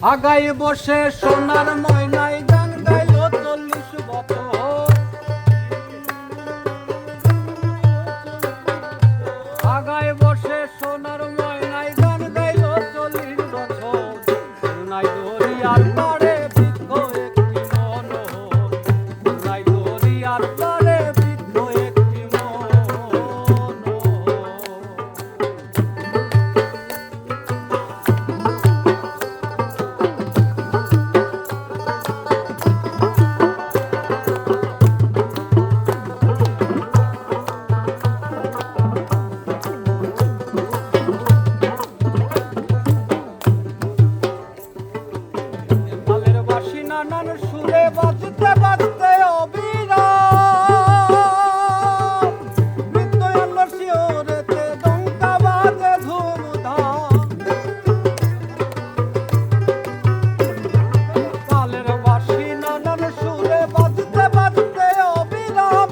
আগায় বসে সোনার ময়নায় গান গাইল 40 বছর। আগায় বসে সোনার ময়নায় গান গাইল 40 বছর। সোনাই দরিয়ার পাড়ে বৃক্ষ একটি মনোহর। সোনাই দরিয়ার পাড়ে বৃক্ষ একটি মনোহর। নানান সুরে বাজতে বাজতে অবিরাম মৃত্যু আলো শিওরেতে ডঙ্কা বাজে ধুমধাম। কালের বাঁশি নানান সুরে বাজতে বাজতে অবিরাম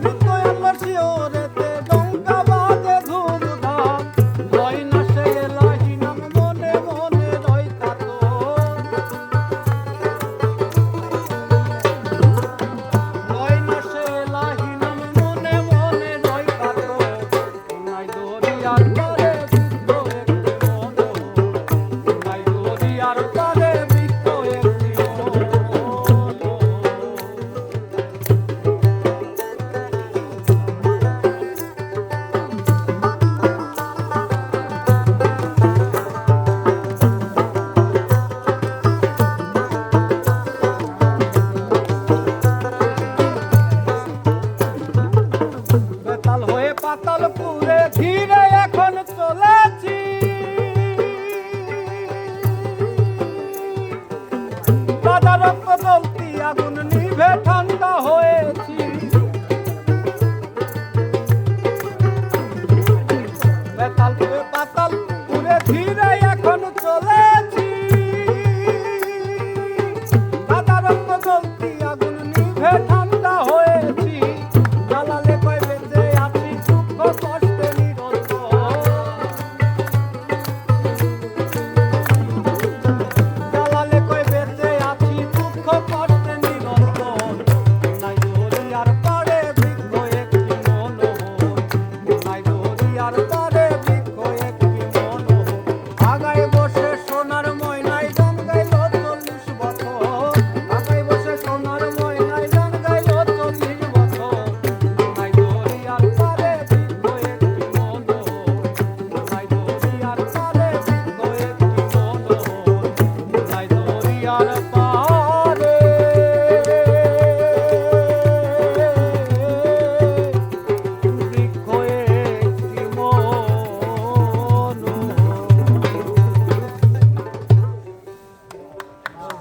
মৃত্যু আলো শিওরেতে ডঙ্কা বাজে ধুমধাম। জয় না সে এলাহি নাম মনে মনে রয় কাতর। পাতালপুরে ধীরে এখন চলেছি রাজা রক্ত জ্বলতি আগুন